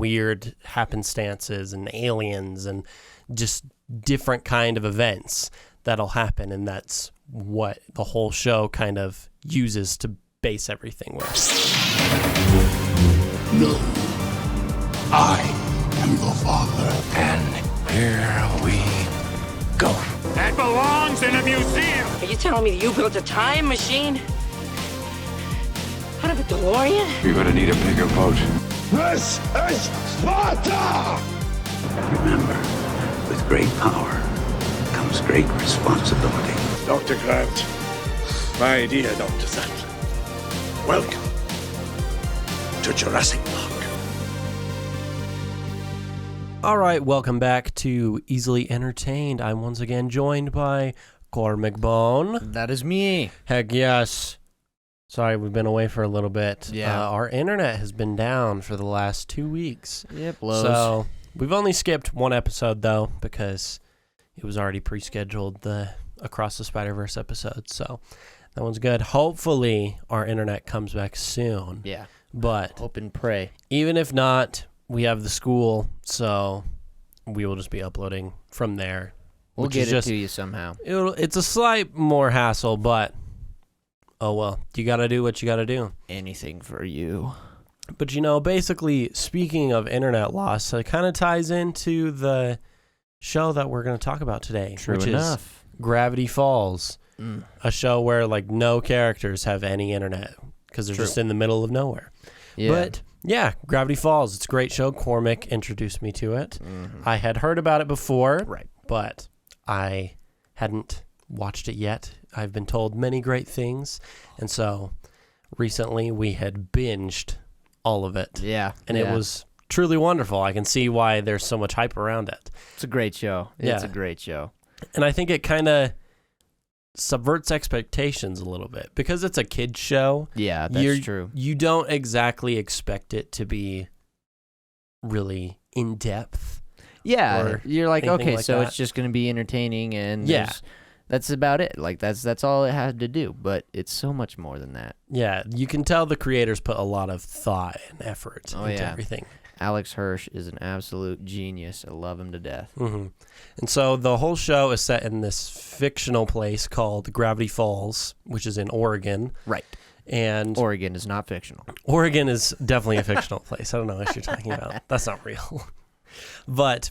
weird happenstances and aliens and just different kind of events that'll happen, and that's what the whole show kind of uses to base everything with. No, I am the Father. And here we go. That belongs in a museum. Are you telling me that you built a time machine? Out of a DeLorean? You're gonna need a bigger boat. This is Sparta! Remember, with great power comes great responsibility. Dr. Grant, my dear Dr. Sattler, welcome to Jurassic Park. All right, welcome back to Easily Entertained. I'm once again joined by Cormick Bone. That is me. Heck yes. Sorry, we've been away for a little bit. Yeah. Our internet has been down for the last 2 weeks. Yep, blows. So we've only skipped one episode, though, because it was already pre-scheduled, the Across the Spider-Verse episode. So that one's good. Hopefully, our internet comes back soon. Yeah. But hope and pray. Even if not, we have the school, so we will just be uploading from there. We'll get it to you somehow. It's a slight more hassle, but oh well. You got to do what you got to do. Anything for you. But, you know, basically, speaking of internet loss, it kind of ties into the show that we're going to talk about today. True which enough. is Gravity Falls, a show where, like, no characters have any internet because they're just in the middle of nowhere. Yeah. But, yeah, Gravity Falls, it's a great show. Cormick introduced me to it. I had heard about it before, right, but I hadn't watched it yet. I've been told many great things, and so recently we had binged all of it. Yeah. And it was truly wonderful. I can see why there's so much hype around it. It's a great show. It's a great show. And I think it kind of subverts expectations a little bit because it's a kid's show. Yeah, that's true. You don't exactly expect it to be really in depth. Yeah, you're like, okay, like so that. it's just going to be entertaining, and Yeah. that's about it. Like that's all it had to do. But it's so much more than that. Yeah, you can tell the creators put a lot of thought and effort into everything. Alex Hirsch is an absolute genius. I love him to death. Mm-hmm. And so the whole show is set in this fictional place called Gravity Falls, which is in Oregon. Right. And Oregon is not fictional. Oregon is definitely a fictional place. I don't know what you're talking about. That's not real. But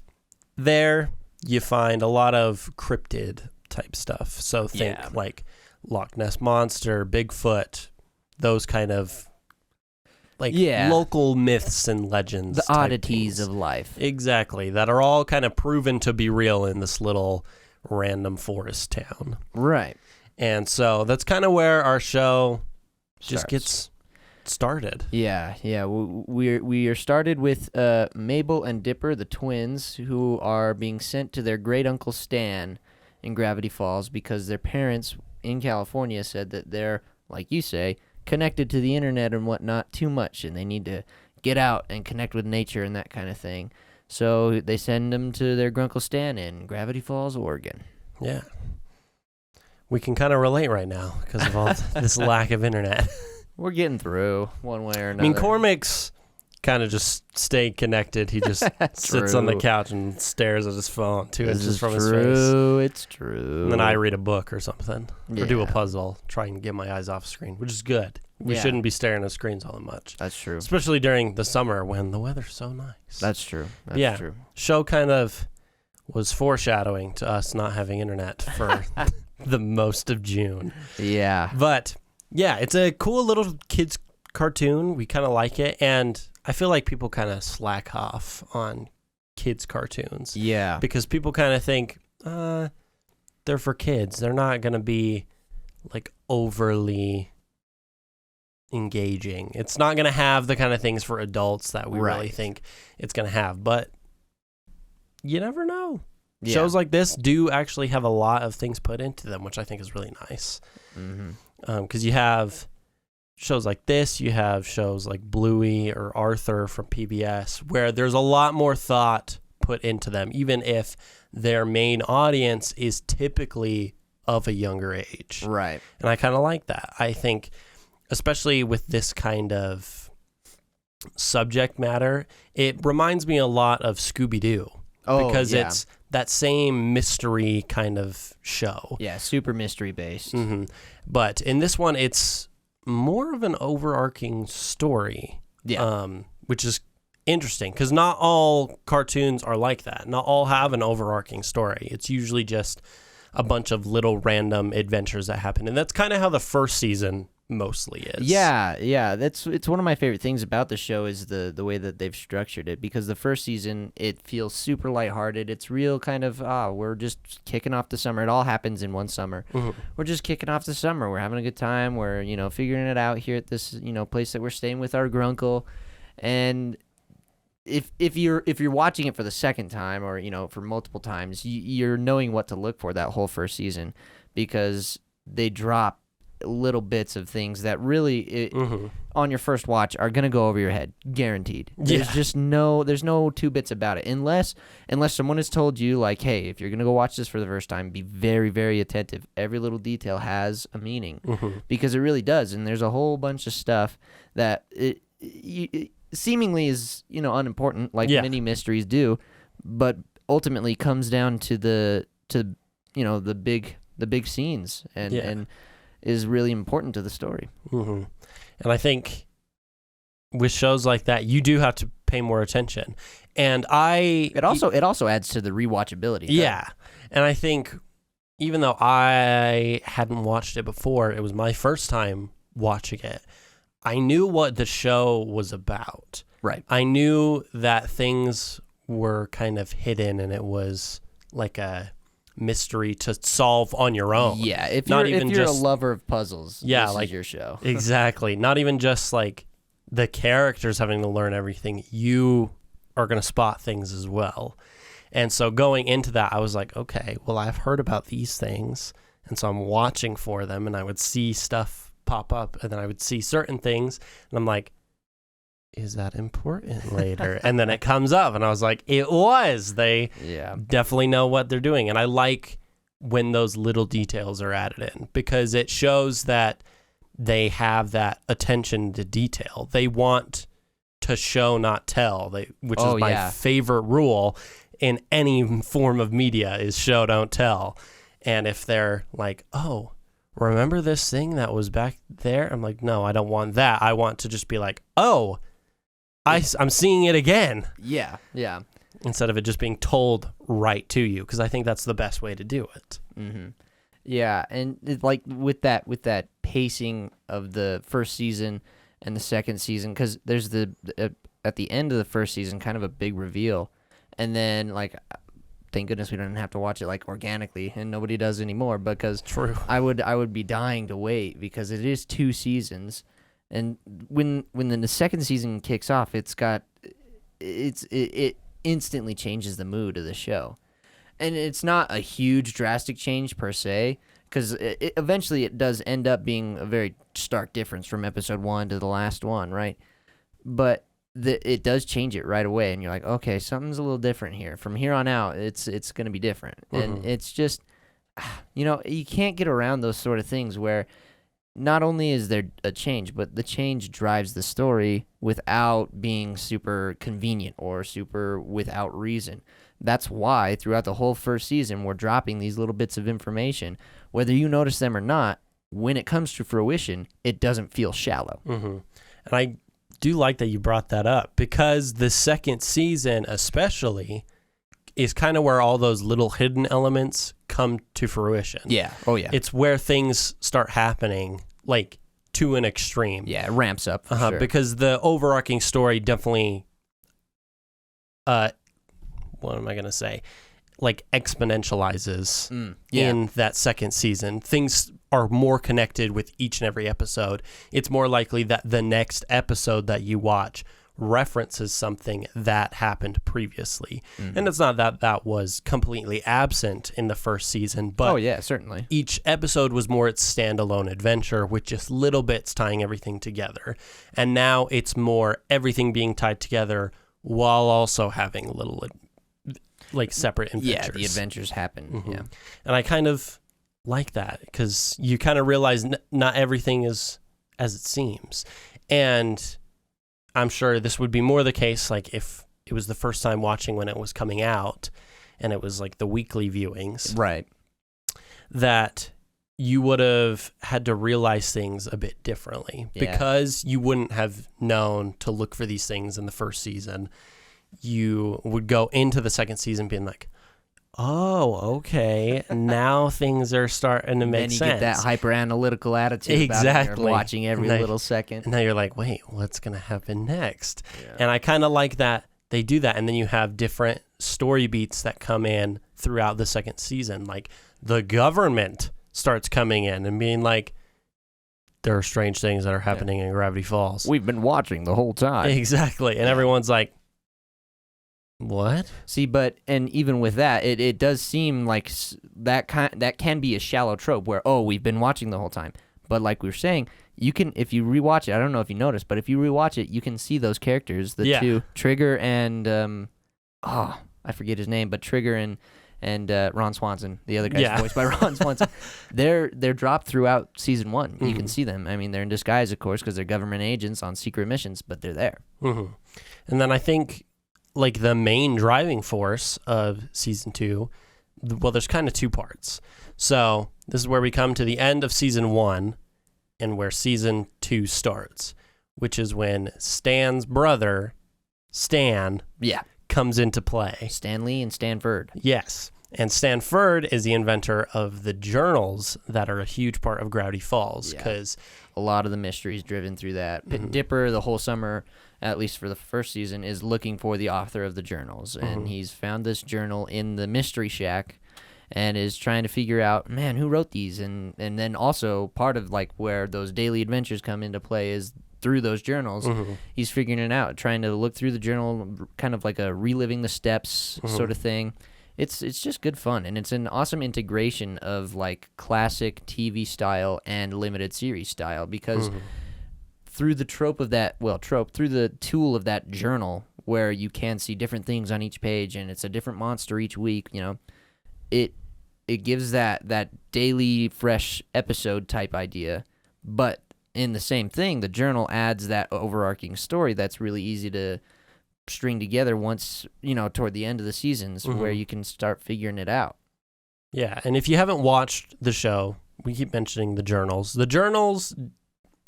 there you find a lot of cryptid type stuff. So think like Loch Ness Monster, Bigfoot, those kind of like local myths and legends. The oddities of life. Exactly. That are all kind of proven to be real in this little random forest town. Right. And so that's kind of where our show just gets started. Yeah. We are started with Mabel and Dipper, the twins, who are being sent to their great uncle Stan in Gravity Falls because their parents in California said that they're, like you say, connected to the internet and whatnot too much, and they need to get out and connect with nature and that kind of thing. So they send them to their Grunkle Stan in Gravity Falls, Oregon. Yeah. We can kind of relate right now because of all this lack of internet. We're getting through one way or another. I mean, Cormick's kind of just stay connected. He just sits on the couch and stares at his phone 2 inches from his face. It's true. And then I read a book or something, or do a puzzle, try and get my eyes off screen, which is good. We shouldn't be staring at screens all that much. That's true. Especially during the summer when the weather's so nice. That's true. That's true. Show kind of was foreshadowing to us not having internet for the most of June. Yeah. But, yeah, it's a cool little kids cartoon. We kind of like it, and I feel like people kind of slack off on kids' cartoons. Yeah. Because people kind of think, they're for kids. They're not going to be, like, overly engaging. It's not going to have the kind of things for adults that we really think it's going to have. But you never know. Yeah. Shows like this do actually have a lot of things put into them, which I think is really nice. Because you have shows like this, you have shows like Bluey or Arthur from PBS, where there's a lot more thought put into them, even if their main audience is typically of a younger age. Right. And I kind of like that. I think, especially with this kind of subject matter, it reminds me a lot of Scooby-Doo. Because it's that same mystery kind of show. Yeah, super mystery based. Mm-hmm. But in this one, it's more of an overarching story. Yeah. Which is interesting because not all cartoons are like that. Not all have an overarching story. It's usually just a bunch of little random adventures that happen. And that's kind of how the first season mostly is. Yeah. It's one of my favorite things about the show is the way that they've structured it, because the first season, it feels super lighthearted. It's real kind of, we're just kicking off the summer. It all happens in one summer. Mm-hmm. We're just kicking off the summer. We're having a good time. We're, figuring it out here at this, place that we're staying with our grunkle. And if you're watching it for the second time or, for multiple times, you're knowing what to look for that whole first season, because they drop little bits of things that really on your first watch are going to go over your head, guaranteed. There's just there's no two bits about it, unless someone has told you, like, hey, if you're going to go watch this for the first time, be very, very attentive. Every little detail has a meaning, because it really does. And there's a whole bunch of stuff that it seemingly is unimportant, like many mysteries do, but ultimately comes down to the big scenes and is really important to the story. Mm-hmm. And I think with shows like that, you do have to pay more attention. And it also adds to the rewatchability. Yeah. And I think even though I hadn't watched it before, it was my first time watching it, I knew what the show was about. Right. I knew that things were kind of hidden and it was like a mystery to solve on your own. Yeah, if you're a lover of puzzles, this is your show. Exactly. Not even just like the characters having to learn everything. You are going to spot things as well. And so going into that, I was like, okay, well, I've heard about these things. And so I'm watching for them, and I would see stuff pop up, and then I would see certain things, and I'm like, is that important later? And then it comes up, and I was like, it was. They definitely know what they're doing. And I like when those little details are added in, because it shows that they have that attention to detail. They want to show, not tell, which is my favorite rule in any form of media is show, don't tell. And if they're like, oh, remember this thing that was back there? I'm like, no, I don't want that. I want to just be like, oh, I'm seeing it again. Yeah. Instead of it just being told right to you, because I think that's the best way to do it. Mm-hmm. Yeah, and like with that pacing of the first season and the second season, because there's at the end of the first season kind of a big reveal, and then like, thank goodness we don't have to watch it like organically, and nobody does anymore, because True. I would be dying to wait, because it is 2 seasons. And when the second season kicks off, it instantly changes the mood of the show. And it's not a huge drastic change per se, because eventually it does end up being a very stark difference from episode 1 to the last one, right? But it does change it right away, and you're like, okay, something's a little different here. From here on out, it's going to be different. Mm-hmm. And it's just, you can't get around those sort of things where not only is there a change, but the change drives the story without being super convenient or super without reason. That's why throughout the whole first season, we're dropping these little bits of information. Whether you notice them or not, when it comes to fruition, it doesn't feel shallow. Mm-hmm. And I do like that you brought that up, because the second season especially is kind of where all those little hidden elements come to fruition. Yeah. Oh, yeah. It's where things start happening, like, to an extreme. Yeah, it ramps up for sure. Because the overarching story definitely, what am I going to say? Like, exponentializes in that second season. Things are more connected with each and every episode. It's more likely that the next episode that you watch references something that happened previously. Mm-hmm. And it's not that was completely absent in the first season, but certainly. Each episode was more its standalone adventure with just little bits tying everything together. And now it's more everything being tied together while also having little like separate adventures. Yeah, the adventures happen. Mm-hmm. Yeah. And I kind of like that, because you kind of realize not everything is as it seems. And I'm sure this would be more the case like if it was the first time watching when it was coming out and it was like the weekly viewings. Right. That you would have had to realize things a bit differently because you wouldn't have known to look for these things in the first season. You would go into the second season being like, oh, okay, now things are starting to make sense. Then you get that hyper-analytical attitude about it. You're watching every little second. And now you're like, wait, what's going to happen next? Yeah. And I kind of like that they do that, and then you have different story beats that come in throughout the second season. Like, the government starts coming in and being like, there are strange things that are happening in Gravity Falls. We've been watching the whole time. Exactly. And everyone's like, what? See, and even with that, it does seem like that can be a shallow trope where, oh, we've been watching the whole time. But like we were saying, you can, if you rewatch it, I don't know if you noticed, but if you rewatch it, you can see those characters, the two, Trigger and, I forget his name, but Trigger and Ron Swanson, the other guy's voiced by Ron Swanson. They're dropped throughout season 1. You can see them. I mean, they're in disguise, of course, because they're government agents on secret missions, but they're there. Mm-hmm. And then I think, like, the main driving force of season 2, well, there's kind of 2 parts. So this is where we come to the end of season 1 and where season 2 starts, which is when Stan's brother, Stan, comes into play. Stan Lee and Stanford. Yes. And Stanford is the inventor of the journals that are a huge part of Gravity Falls. Because a lot of the mysteries driven through that. Dipper, the whole summer, at least for the first season, is looking for the author of the journals. And he's found this journal in the Mystery Shack and is trying to figure out, man, who wrote these? And then also part of like where those daily adventures come into play is through those journals. He's figuring it out, trying to look through the journal, kind of like a reliving the steps sort of thing. It's just good fun, and it's an awesome integration of like classic TV style and limited series style, because through the through the tool of that journal where you can see different things on each page and it's a different monster each week, you know, it gives that daily fresh episode type idea, but in the same thing, the journal adds that overarching story that's really easy to string together once, you know, toward the end of the seasons where you can start figuring it out. Yeah, and if you haven't watched the show, we keep mentioning the journals. The journals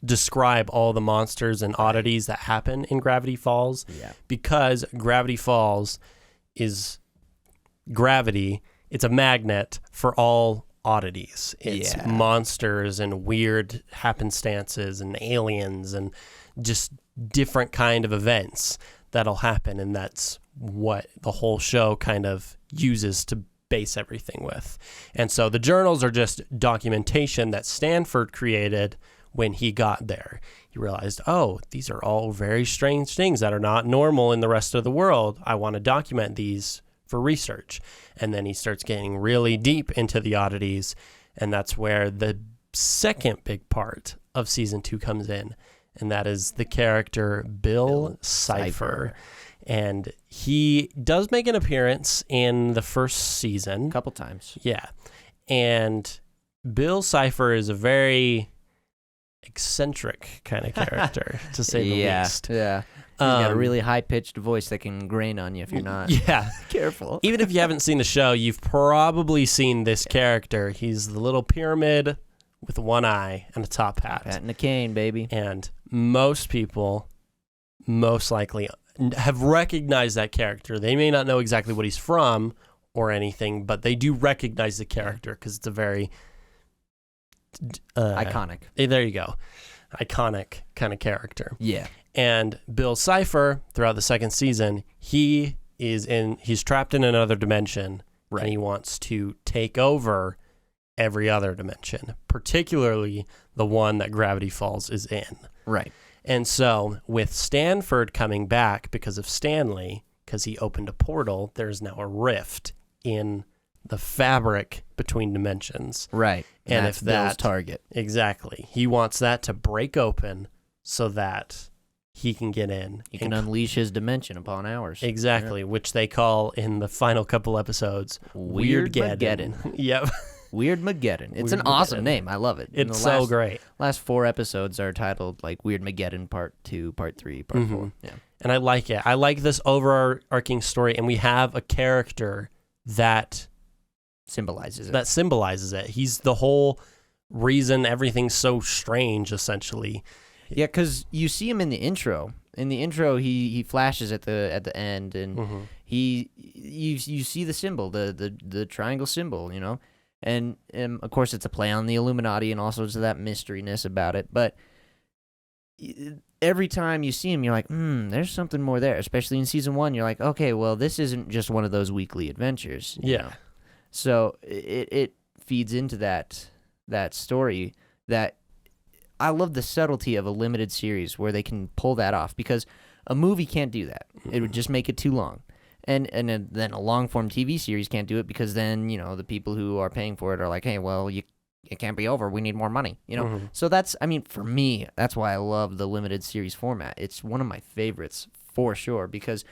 describe all the monsters and oddities that happen in Gravity Falls because Gravity Falls is gravity. It's a magnet for all oddities. It's monsters and weird happenstances and aliens and just different kind of events that'll happen, and that's what the whole show kind of uses to base everything with. And so the journals are just documentation that Stanford created when he got there. He realized, oh, these are all very strange things that are not normal in the rest of the world. I want to document these for research. And then he starts getting really deep into the oddities, and that's where the second big part of season 2 comes in, and that is the character Bill Cipher. And he does make an appearance in the first season. A couple times. Yeah. And Bill Cipher is a very eccentric kind of character, to say the least. Yeah. He's got a really high-pitched voice that can grain on you if you're not careful. Even if you haven't seen the show, you've probably seen this character. He's the little pyramid with one eye and a top hat. Hat and a cane, baby. And most people most likely have recognized that character. They may not know exactly what he's from or anything, but they do recognize the character because it's a very... iconic. There you go. Iconic kind of character. Yeah. And Bill Cipher, throughout the second season, he's trapped in another dimension, and he wants to take over every other dimension, particularly the one that Gravity Falls is in. Right. And so with Stanford coming back because of Stanley, because he opened a portal, there's now a rift in the fabric between dimensions. Right. And that's if that Bill's target. Exactly. He wants that to break open so that he can get in. He can unleash his dimension upon ours. Exactly, which they call in the final couple episodes Weirdgeddon. Weirdgeddon. Yep. Weirdmageddon. It's an awesome name. I love it. It's so great. Last 4 episodes are titled like Weirdmageddon Part 2, Part 3, Part 4. Yeah. And I like it. I like this overarching story, and we have a character that symbolizes it. He's the whole reason everything's so strange, essentially. Yeah, because you see him in the intro. In the intro, he flashes at the end, and you see the symbol, the triangle symbol, you know, and of course it's a play on the Illuminati and also to that mysteryness about it. But every time you see him, you're like, there's something more there. Especially in season 1, you're like, okay, well, this isn't just one of those weekly adventures. You know? So it feeds into that story that. I love the subtlety of a limited series where they can pull that off, because a movie can't do that. It would just make it too long. And then a long-form TV series can't do it, because then, you know, the people who are paying for it are like, hey, well, it can't be over. We need more money, you know? So that's, I mean, for me, that's why I love the limited series format. It's one of my favorites for sure, because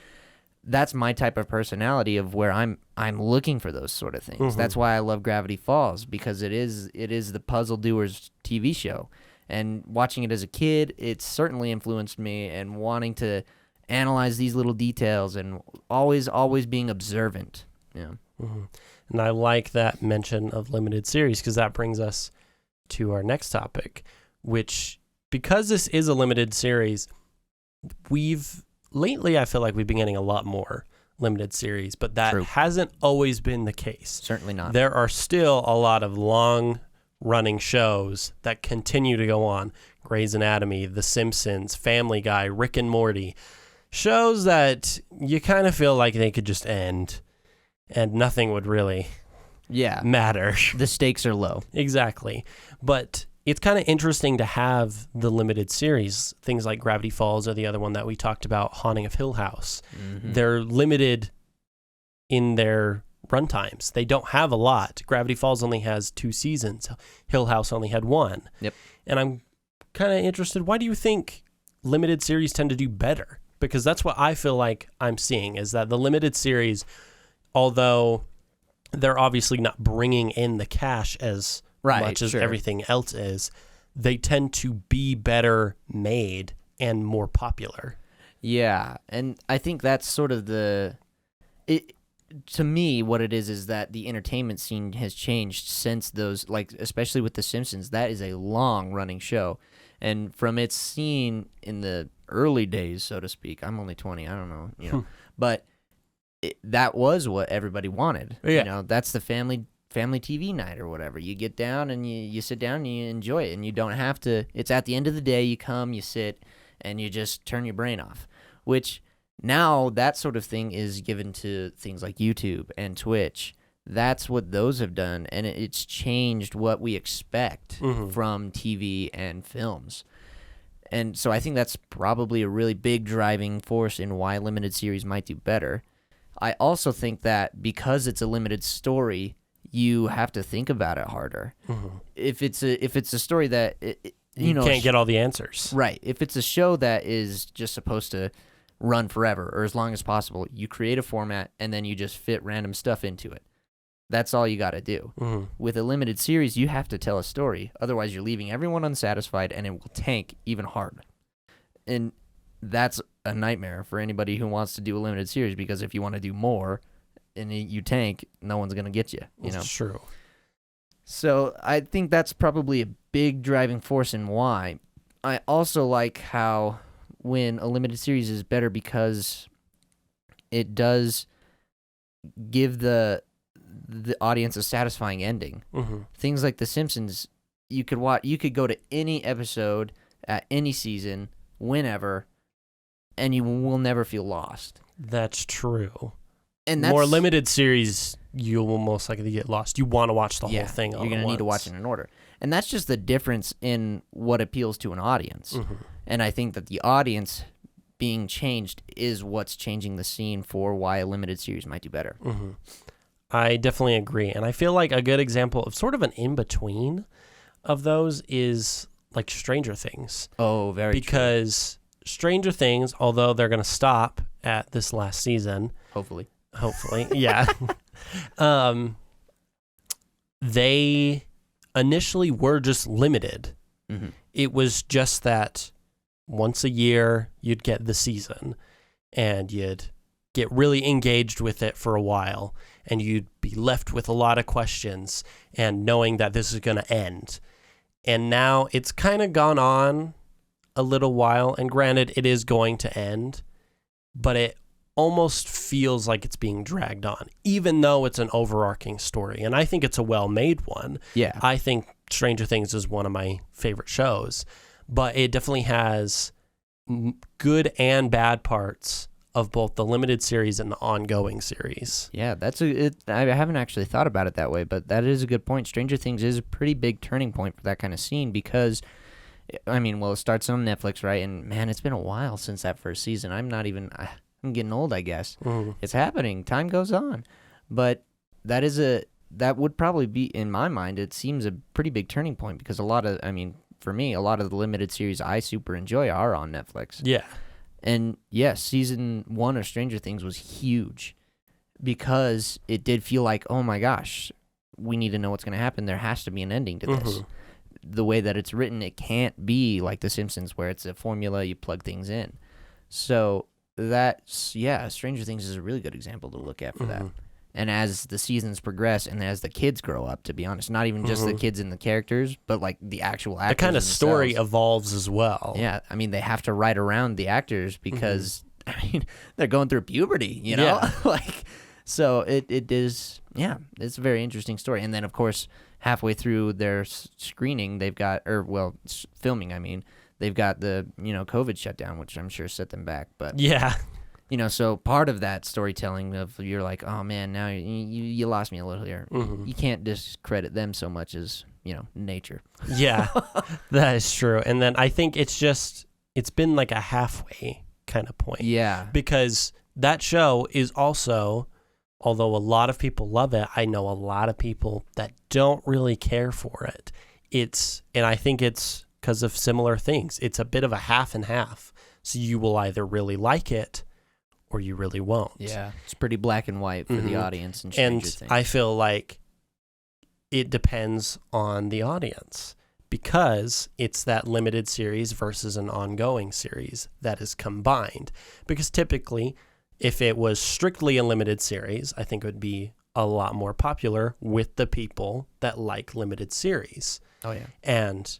that's my type of personality of where I'm looking for those sort of things. That's why I love Gravity Falls, because it is the Puzzle Doers TV show. And watching it as a kid, it certainly influenced me, and wanting to analyze these little details and always being observant. Yeah. And I like that mention of limited series, because that brings us to our next topic, which, because this is a limited series, lately I feel like we've been getting a lot more limited series, but that hasn't always been the case. Certainly not. There are still a lot of long-running shows that continue to go on. Grey's Anatomy, The Simpsons, Family Guy, Rick and Morty. Shows that you kind of feel like they could just end and nothing would really matter. The stakes are low. Exactly. But it's kind of interesting to have the limited series. Things like Gravity Falls or the other one that we talked about, Haunting of Hill House. They're limited in their runtimes. They don't have a lot. Gravity Falls only has 2 seasons. Hill House only had 1. Yep. And I'm kind of interested, why do you think limited series tend to do better? Because that's what I feel like I'm seeing, is that the limited series, although they're obviously not bringing in the cash as much as everything else is, they tend to be better made and more popular. Yeah, and I think that's sort of to me, what it is that the entertainment scene has changed since those, like, especially with The Simpsons. That is a long-running show. And from its scene in the early days, so to speak, I'm only 20, I don't know, you know, but that was what everybody wanted. Yeah. You know, that's the family TV night or whatever. You get down and you sit down and you enjoy it, and you don't have to, it's at the end of the day, you come, you sit, and you just turn your brain off, which now that sort of thing is given to things like YouTube and Twitch. That's what those have done, and it's changed what we expect from TV and films. And so I think that's probably a really big driving force in why limited series might do better. I also think that because it's a limited story, you have to think about it harder. If it's a story that you know, can't get all the answers. Right. If it's a show that is just supposed to run forever or as long as possible, you create a format and then you just fit random stuff into it. That's all you got to do. With a limited series, you have to tell a story. Otherwise, you're leaving everyone unsatisfied, and it will tank even harder. And that's a nightmare for anybody who wants to do a limited series, because if you want to do more and you tank, no one's going to get you. That's true. So I think that's probably a big driving force in why. I also like how when a limited series is better, because it does give the audience a satisfying ending. Things like The Simpsons, you could go to any episode at any season, whenever, and you will never feel lost. That's true. And that's, more limited series, you will most likely get lost. You want to watch the whole thing all at once. You're going to need to watch it in order. And that's just the difference in what appeals to an audience. And I think that the audience being changed is what's changing the scene for why a limited series might do better. I definitely agree. And I feel like a good example of sort of an in-between of those is like Stranger Things. Oh, very Because Stranger Things, although they're going to stop at this last season. Hopefully, yeah. they initially were just limited. Mm-hmm. It was just that once a year you'd get the season and you'd get really engaged with it for a while and you'd be left with a lot of questions and knowing that this is going to end. And now it's kind of gone on a little while, and granted it is going to end, but it almost feels like it's being dragged on, even though it's an overarching story. And I think it's a well-made one. Yeah. I think Stranger Things is one of my favorite shows, but it definitely has good and bad parts of both the limited series and the ongoing series. Yeah, I haven't actually thought about it that way, but that is a good point. Stranger Things is a pretty big turning point for that kind of scene because, I mean, well, it starts on Netflix, right? And man, it's been a while since that first season. I'm getting old, I guess. Mm-hmm. It's happening. Time goes on. But that would probably be, in my mind, it seems a pretty big turning point because for me, a lot of the limited series I super enjoy are on Netflix. Yeah. And yes, season 1 of Stranger Things was huge because it did feel like, oh my gosh, we need to know what's going to happen. There has to be an ending to this. Mm-hmm. The way that it's written, it can't be like The Simpsons where it's a formula, you plug things in. So Stranger Things is a really good example to look at for that. And as the seasons progress and as the kids grow up, to be honest, not even just the kids and the characters, but like the actual actors. The kind of story evolves as well. Yeah, I mean, they have to write around the actors because, I mean, they're going through puberty, you know? Yeah. So it is, it's a very interesting story. And then, of course, halfway through their screening, filming, I mean, they've got the, COVID shutdown, which I'm sure set them back. But yeah. So part of that storytelling of you're like, oh man, now you lost me a little here. Mm-hmm. You can't discredit them so much as, nature. Yeah, that is true. And then I think it's been like a halfway kind of point. Yeah. Because that show is also, although a lot of people love it, I know a lot of people that don't really care for it. And I think it's because of similar things. It's a bit of a half and half. So you will either really like it or you really won't. Yeah, it's pretty black and white for the audience in Stranger Things. I feel like it depends on the audience because it's that limited series versus an ongoing series that is combined. Because typically, if it was strictly a limited series, I think it would be a lot more popular with the people that like limited series. Oh, yeah. And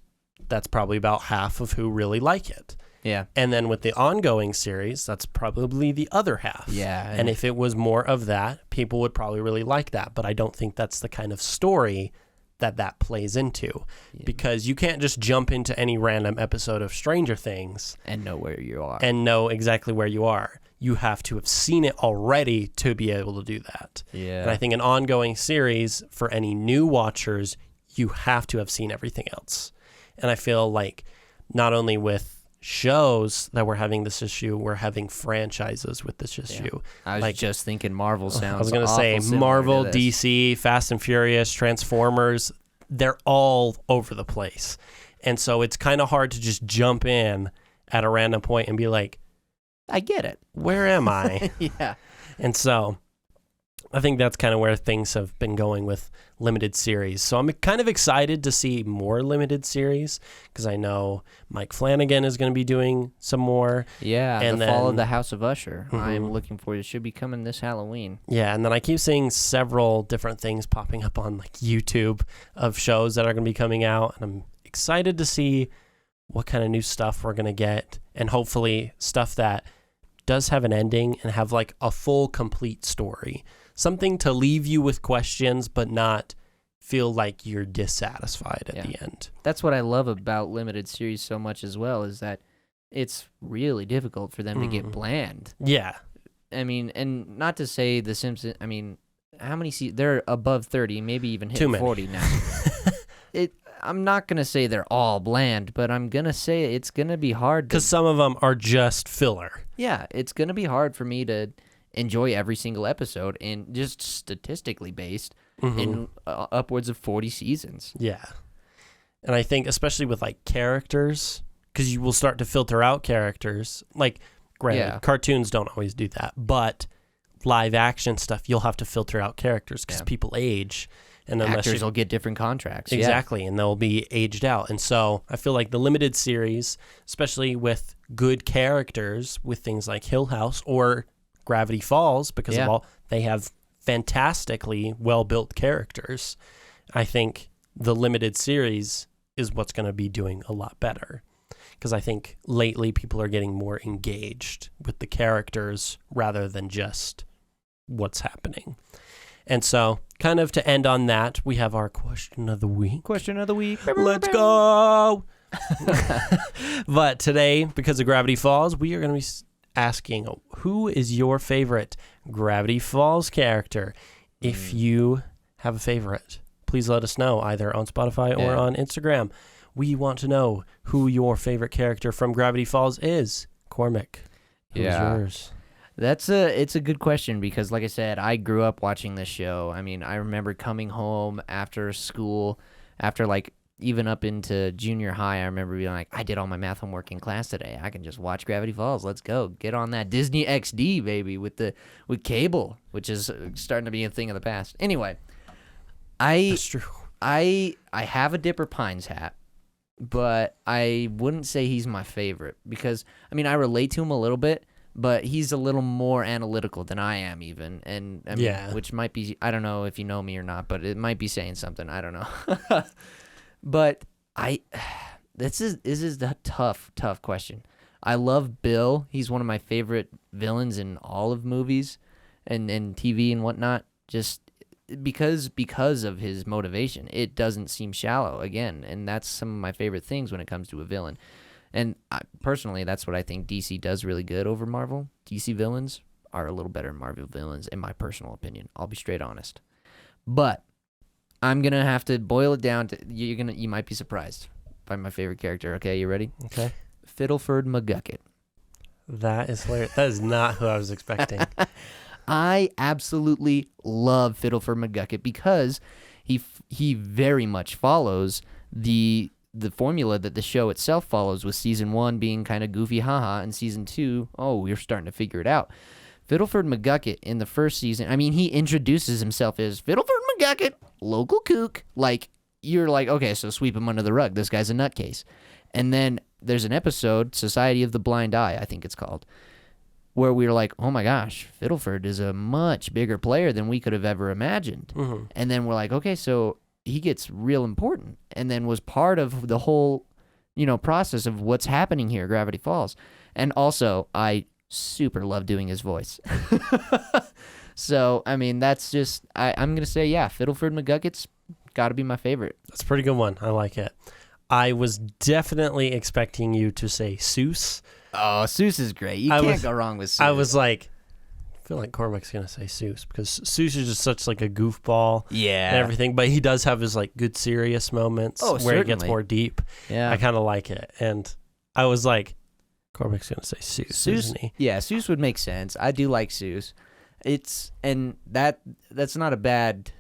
that's probably about half of who really like it. Yeah. And then with the ongoing series, that's probably the other half. Yeah. And if it was more of that, people would probably really like that. But I don't think that's the kind of story that plays into. Yeah. Because you can't just jump into any random episode of Stranger Things and know where you are. And know exactly where you are. You have to have seen it already to be able to do that. Yeah. And I think an ongoing series, for any new watchers, you have to have seen everything else. And I feel like not only with shows that we're having this issue, we're having franchises with this issue. I was just thinking Marvel sounds. I was going to say Marvel, DC, Fast and Furious, Transformers, they're all over the place. And so it's kind of hard to just jump in at a random point and be like, I get it. Where am I? Yeah. And so I think that's kind of where things have been going with limited series. So I'm kind of excited to see more limited series because I know Mike Flanagan is going to be doing some more. Yeah, and the Fall of the House of Usher. I'm looking for it. It should be coming this Halloween. Yeah, and then I keep seeing several different things popping up on like YouTube of shows that are going to be coming out, and I'm excited to see what kind of new stuff we're going to get, and hopefully stuff that does have an ending and have like a full, complete story. Something to leave you with questions, but not feel like you're dissatisfied at the end. That's what I love about limited series so much as well, is that it's really difficult for them to get bland. Yeah. I mean, and not to say The Simpsons, I mean, how many they're above 30, maybe even hitting 40 now. I'm not going to say they're all bland, but I'm going to say it's going to be hard. Because some of them are just filler. Yeah, it's going to be hard for me to enjoy every single episode, and just statistically based in upwards of 40 seasons. Yeah. And I think especially with like characters, because you will start to filter out characters. Like, granted, cartoons don't always do that, but live action stuff, you'll have to filter out characters because people age. And actors will get different contracts. Exactly, and they'll be aged out. And so I feel like the limited series, especially with good characters, with things like Hill House or Gravity Falls, because of all they have fantastically well-built characters, I think the limited series is what's going to be doing a lot better. Because I think lately people are getting more engaged with the characters rather than just what's happening. And so, kind of to end on that, we have our question of the week. Question of the week. Let's go! But today, because of Gravity Falls, we are going to be asking, who is your favorite Gravity Falls character? If you have a favorite, please let us know, either on Spotify or on Instagram. We want to know who your favorite character from Gravity Falls is. Cormick, who's yours? It's a good question because, like I said, I grew up watching this show. I mean, I remember coming home after school, after like even up into junior high. I remember being like, I did all my math homework in class today. I can just watch Gravity Falls. Let's go get on that Disney XD, baby, with cable, which is starting to be a thing of the past. Anyway, That's true. I have a Dipper Pines hat, but I wouldn't say he's my favorite because, I mean, I relate to him a little bit, but he's a little more analytical than I am even. And I mean, which might be, I don't know if you know me or not, but it might be saying something. I don't know. But this is the tough question. I love Bill. He's one of my favorite villains in all of movies and TV and whatnot. Just because of his motivation. It doesn't seem shallow again, and that's some of my favorite things when it comes to a villain. And personally, that's what I think DC does really good over Marvel. DC villains are a little better than Marvel villains, in my personal opinion. I'll be straight honest. But I'm gonna have to boil it down to you might be surprised by my favorite character. Okay, you ready? Okay. Fiddleford McGucket. That is hilarious. That is not who I was expecting. I absolutely love Fiddleford McGucket because he very much follows the formula that the show itself follows, with season 1 being kind of goofy haha, and season 2, we're starting to figure it out. Fiddleford McGucket in the first season, I mean, he introduces himself as Fiddleford McGucket, local kook. Like, you're like, okay, so sweep him under the rug. This guy's a nutcase. And then there's an episode, Society of the Blind Eye, I think it's called, where we were like, oh my gosh, Fiddleford is a much bigger player than we could have ever imagined. Mm-hmm. And then we're like, okay, so he gets real important, and then was part of the whole, process of what's happening here, Gravity Falls. And also, I super love doing his voice. So, I mean, that's just, I'm going to say, Fiddleford McGucket's got to be my favorite. That's a pretty good one. I like it. I was definitely expecting you to say Seuss. Oh, Seuss is great. You can't go wrong with Seuss. I was like, I feel like Cormick's going to say Seuss because Seuss is just such like a goofball and everything, but he does have his like good serious moments where he gets more deep. Yeah. I kind of like it. And I was like, Cormick's going to say Seuss, isn't he? Yeah, Seuss would make sense. I do like Seuss. That's not a bad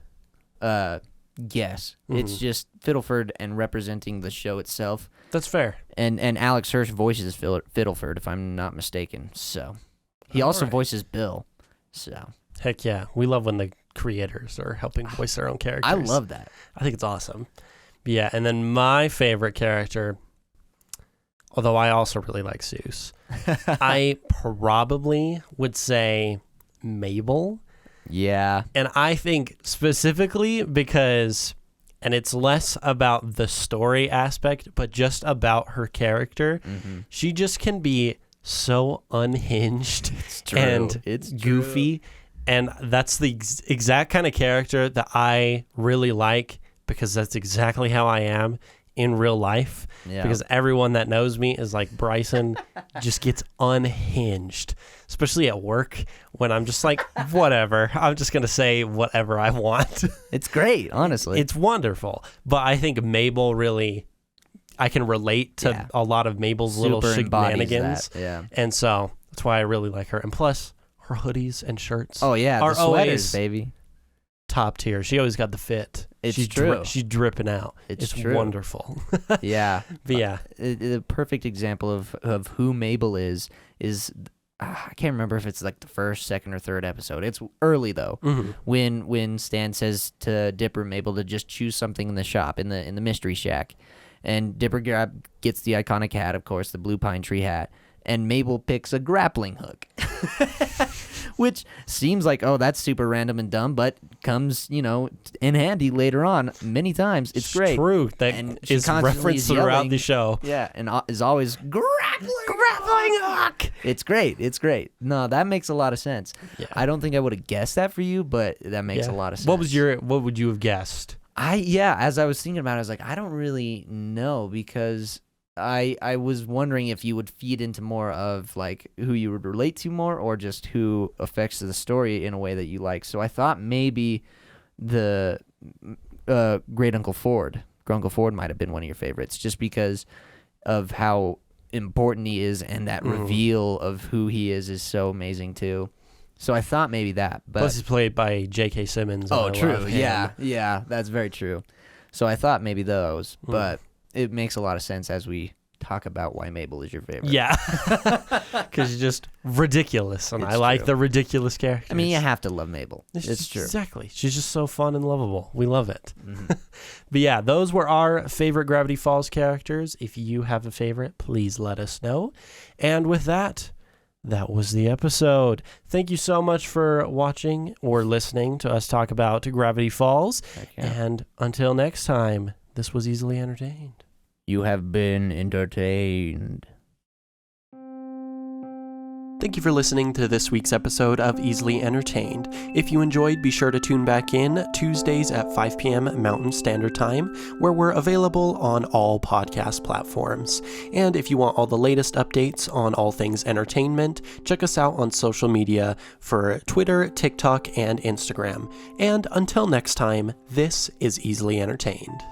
guess. Mm-hmm. It's just Fiddleford and representing the show itself. That's fair. And Alex Hirsch voices Fiddleford, if I'm not mistaken. So he also voices Bill. So heck yeah, we love when the creators are helping voice their own characters. I love that. I think it's awesome. But yeah, and then my favorite character, although I also really like Seuss, I probably would say Mabel. Yeah. And I think specifically because, and it's less about the story aspect, but just about her character. Mm-hmm. She just can be so unhinged and goofy. True. And that's the exact kind of character that I really like because that's exactly how I am in real life. Yeah. Because everyone that knows me is like, Bryson just gets unhinged, especially at work when I'm just like, whatever, I'm just going to say whatever I want. It's great, honestly. It's wonderful. But I think Mabel really, I can relate to a lot of Mabel's little shenanigans. Yeah. And so that's why I really like her. And plus, her hoodies and shirts are the sweaters, baby. Top tier. She always got the fit. She's true. She's dripping out. It's true. Wonderful. Yeah. But yeah. The perfect example of who Mabel is I can't remember if it's like the first, second, or third episode. It's early though. When Stan says to Dipper and Mabel to just choose something in the shop in the mystery shack, and Dipper gets the iconic hat, of course, the blue pine tree hat, and Mabel picks a grappling hook. Which seems like, oh, that's super random and dumb, but comes, in handy later on many times. It's great. True. That is referenced throughout the show. Yeah, and is always grappling hook. It's great. No, that makes a lot of sense. Yeah. I don't think I would have guessed that for you, but that makes a lot of sense. What would you have guessed? As I was thinking about it, I was like, I don't really know, because I was wondering if you would feed into more of like who you would relate to more, or just who affects the story in a way that you like. So I thought maybe the Great Uncle Ford might have been one of your favorites, just because of how important he is, and that reveal of who he is so amazing too. So I thought maybe that. But plus he's played by J.K. Simmons. Oh, true. Yeah, that's very true. So I thought maybe those, but it makes a lot of sense as we talk about why Mabel is your favorite. Yeah, because she's just ridiculous, and I like the ridiculous characters. I mean, you have to love Mabel. It's true. Exactly. She's just so fun and lovable. We love it. But yeah, those were our favorite Gravity Falls characters. If you have a favorite, please let us know. And with that was the episode. Thank you so much for watching or listening to us talk about Gravity Falls. And until next time, this was Easily Entertained. You have been entertained. Thank you for listening to this week's episode of Easily Entertained. If you enjoyed, be sure to tune back in Tuesdays at 5 p.m. Mountain Standard Time, where we're available on all podcast platforms. And if you want all the latest updates on all things entertainment, check us out on social media for Twitter, TikTok, and Instagram. And until next time, this is Easily Entertained.